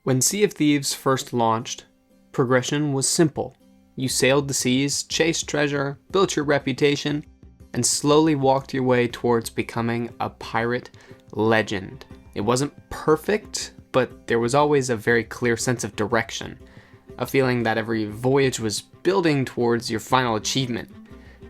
When Sea of Thieves first launched, progression was simple. You sailed the seas, chased treasure, built your reputation, and slowly walked your way towards becoming a pirate legend. It wasn't perfect, but there was always a very clear sense of direction, a feeling that every voyage was building towards your final achievement.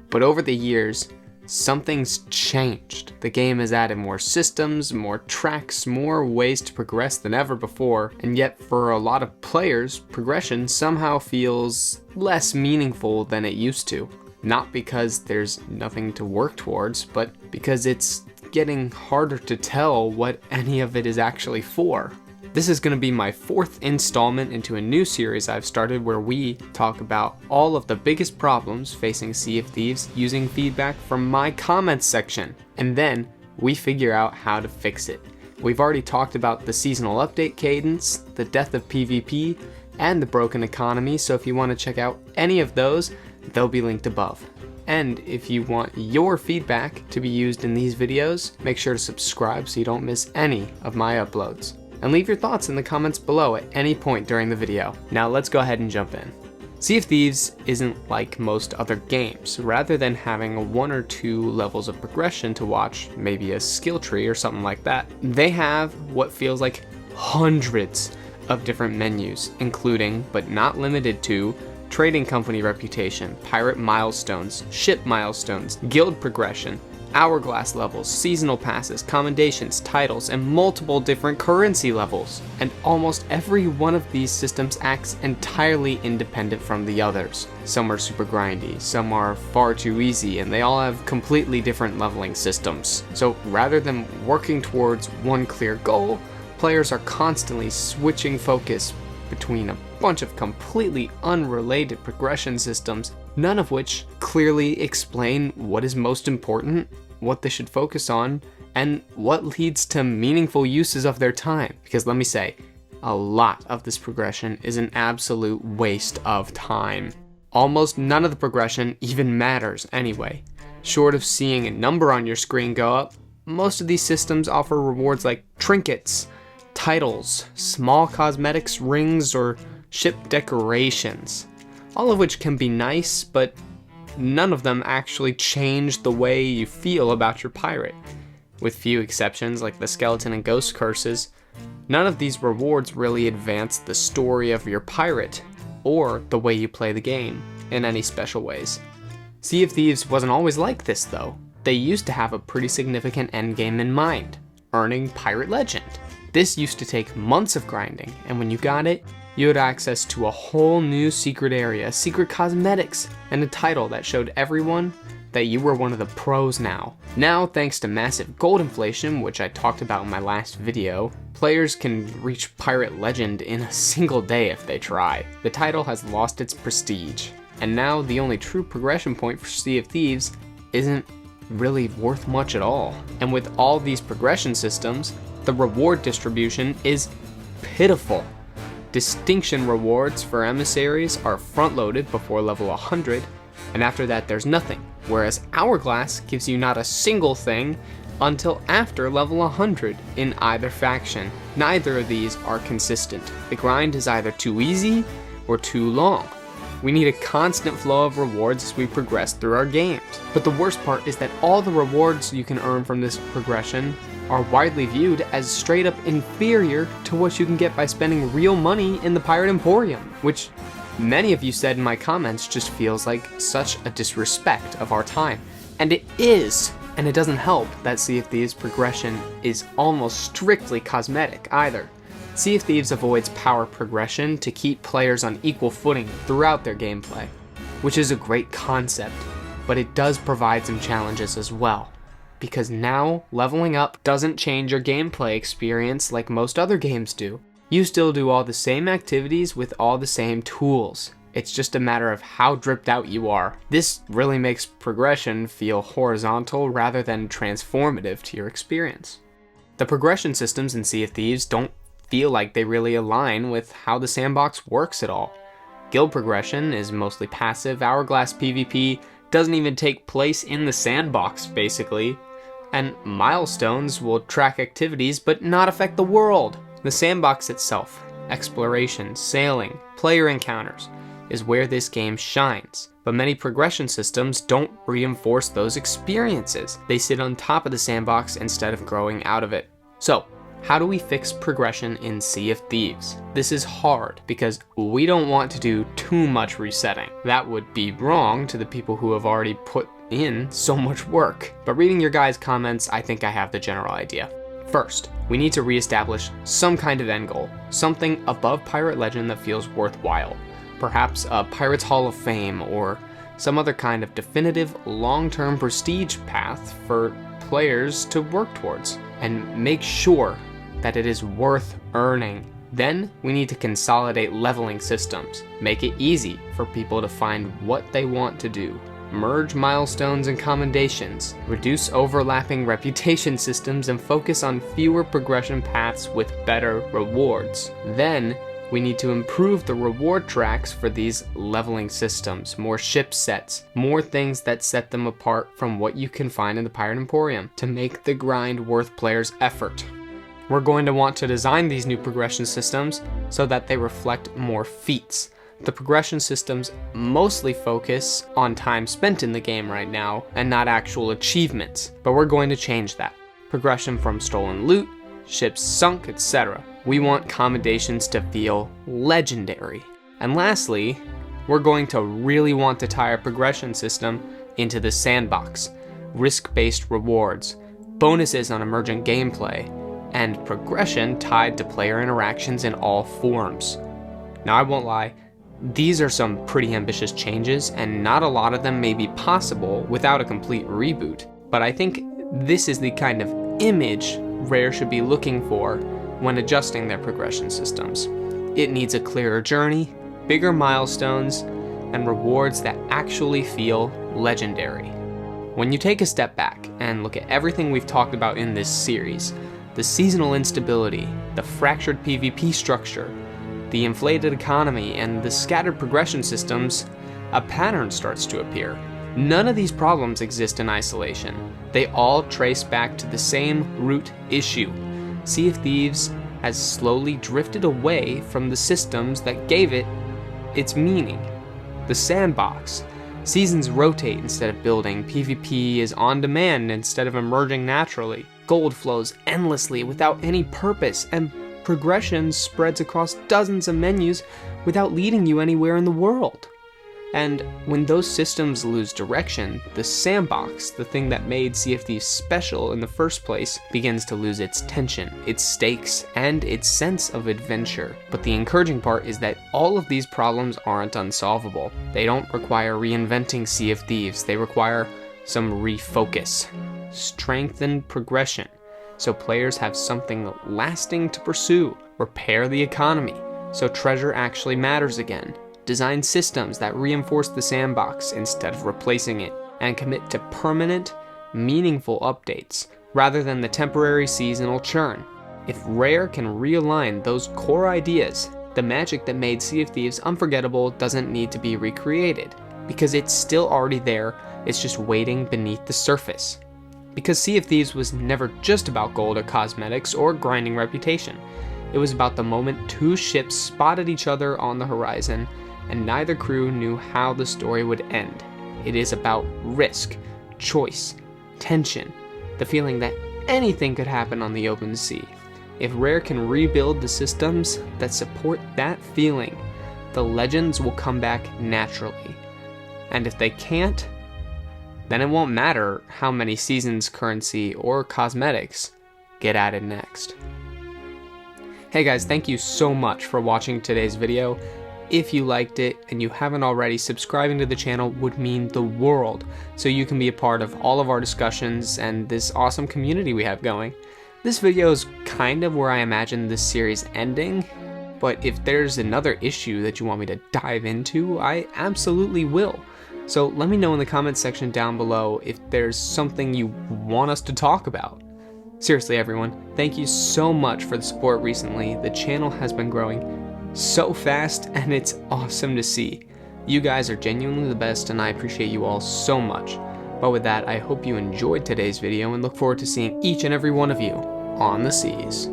But over the years, something's changed. The game has added more systems, more tracks, more ways to progress than ever before, and yet for a lot of players, progression somehow feels less meaningful than it used to. Not because there's nothing to work towards, but because it's getting harder to tell what any of it is actually for. This is going to be my fourth installment into a new series I've started where we talk about all of the biggest problems facing Sea of Thieves using feedback from my comments section, and then we figure out how to fix it. We've already talked about the seasonal update cadence, the death of PvP, and the broken economy, so if you want to check out any of those, they'll be linked above. And if you want your feedback to be used in these videos, make sure to subscribe so you don't miss any of my uploads. And leave your thoughts in the comments below at any point during the video. Now let's go ahead and jump in. Sea of Thieves isn't like most other games. Rather than having one or two levels of progression to watch, maybe a skill tree or something like that, they have what feels like hundreds of different menus, including, but not limited to, trading company reputation, pirate milestones, ship milestones, guild progression, hourglass levels, seasonal passes, commendations, titles, and multiple different currency levels. And almost every one of these systems acts entirely independent from the others. Some are super grindy, some are far too easy, and they all have completely different leveling systems. So rather than working towards one clear goal, players are constantly switching focus between a bunch of completely unrelated progression systems, none of which clearly explain what is most important, what they should focus on, and what leads to meaningful uses of their time. Because let me say, a lot of this progression is an absolute waste of time. Almost none of the progression even matters anyway. Short of seeing a number on your screen go up, most of these systems offer rewards like trinkets, titles, small cosmetics, rings, or ship decorations, all of which can be nice, but none of them actually change the way you feel about your pirate. With few exceptions like the skeleton and ghost curses, none of these rewards really advance the story of your pirate or the way you play the game in any special ways. Sea of Thieves wasn't always like this though. They used to have a pretty significant endgame in mind, earning pirate legend. This used to take months of grinding, and when you got it, you had access to a whole new secret area, secret cosmetics, and a title that showed everyone that you were one of the pros now. Now, thanks to massive gold inflation, which I talked about in my last video, players can reach pirate legend in a single day if they try. The title has lost its prestige, and now the only true progression point for Sea of Thieves isn't really worth much at all. And with all these progression systems, the reward distribution is pitiful. Distinction rewards for emissaries are front-loaded before level 100, and after that there's nothing, whereas Hourglass gives you not a single thing until after level 100 in either faction. Neither of these are consistent. The grind is either too easy or too long. We need a constant flow of rewards as we progress through our games. But the worst part is that all the rewards you can earn from this progression are widely viewed as straight up inferior to what you can get by spending real money in the Pirate Emporium, which many of you said in my comments just feels like such a disrespect of our time. And it is! And it doesn't help that Sea of Thieves progression is almost strictly cosmetic either. Sea of Thieves avoids power progression to keep players on equal footing throughout their gameplay, which is a great concept, but it does provide some challenges as well. Because now, leveling up doesn't change your gameplay experience like most other games do. You still do all the same activities with all the same tools. It's just a matter of how dripped out you are. This really makes progression feel horizontal rather than transformative to your experience. The progression systems in Sea of Thieves don't feel like they really align with how the sandbox works at all. Guild progression is mostly passive, hourglass PvP doesn't even take place in the sandbox basically, and milestones will track activities but not affect the world. The sandbox itself exploration, sailing, player encounters is where this game shines. But many progression systems don't reinforce those experiences. They sit on top of the sandbox instead of growing out of it. So, how do we fix progression in Sea of Thieves? This is hard because we don't want to do too much resetting. That would be wrong to the people who have already put in so much work. But reading your guys' comments, I think I have the general idea. First, we need to reestablish some kind of end goal, something above Pirate Legend that feels worthwhile. Perhaps a Pirates Hall of Fame or some other kind of definitive long-term prestige path for players to work towards, and make sure that it is worth earning. Then we need to consolidate leveling systems, make it easy for people to find what they want to do, merge milestones and commendations, reduce overlapping reputation systems, and focus on fewer progression paths with better rewards. Then we need to improve the reward tracks for these leveling systems, more ship sets, more things that set them apart from what you can find in the Pirate Emporium to make the grind worth players' effort. We're going to want to design these new progression systems so that they reflect more feats. The progression systems mostly focus on time spent in the game right now and not actual achievements, but we're going to change that. Progression from stolen loot, ships sunk, etc. We want commendations to feel legendary. And lastly, we're going to really want to tie our progression system into the sandbox, risk-based rewards, bonuses on emergent gameplay, and progression tied to player interactions in all forms. Now I won't lie, these are some pretty ambitious changes, and not a lot of them may be possible without a complete reboot. But I think this is the kind of image Rare should be looking for when adjusting their progression systems. It needs a clearer journey, bigger milestones, and rewards that actually feel legendary. When you take a step back and look at everything we've talked about in this series, the seasonal instability, the fractured PvP structure, the inflated economy, and the scattered progression systems, a pattern starts to appear. None of these problems exist in isolation. They all trace back to the same root issue. Sea of Thieves has slowly drifted away from the systems that gave it its meaning. The sandbox. Seasons rotate instead of building. PvP is on demand instead of emerging naturally. Gold flows endlessly without any purpose, and progression spreads across dozens of menus without leading you anywhere in the world. And when those systems lose direction, the sandbox, the thing that made Sea of Thieves special in the first place, begins to lose its tension, its stakes, and its sense of adventure. But the encouraging part is that all of these problems aren't unsolvable. They don't require reinventing Sea of Thieves, they require some refocus, strengthen progression, so players have something lasting to pursue, repair the economy, so treasure actually matters again, design systems that reinforce the sandbox instead of replacing it, and commit to permanent, meaningful updates rather than the temporary seasonal churn. If Rare can realign those core ideas, the magic that made Sea of Thieves unforgettable doesn't need to be recreated, because it's still already there, it's just waiting beneath the surface. Because Sea of Thieves was never just about gold or cosmetics or grinding reputation. It was about the moment two ships spotted each other on the horizon, and neither crew knew how the story would end. It is about risk, choice, tension, the feeling that anything could happen on the open sea. If Rare can rebuild the systems that support that feeling, the legends will come back naturally. And if they can't, then it won't matter how many seasons, currency, or cosmetics get added next. Hey guys, thank you so much for watching today's video. If you liked it and you haven't already, subscribing to the channel would mean the world, so you can be a part of all of our discussions and this awesome community we have going. This video is kind of where I imagine this series ending, but if there's another issue that you want me to dive into, I absolutely will. So let me know in the comments section down below if there's something you want us to talk about. Seriously everyone, thank you so much for the support recently. The channel has been growing so fast and it's awesome to see. You guys are genuinely the best and I appreciate you all so much. But with that, I hope you enjoyed today's video and look forward to seeing each and every one of you on the seas.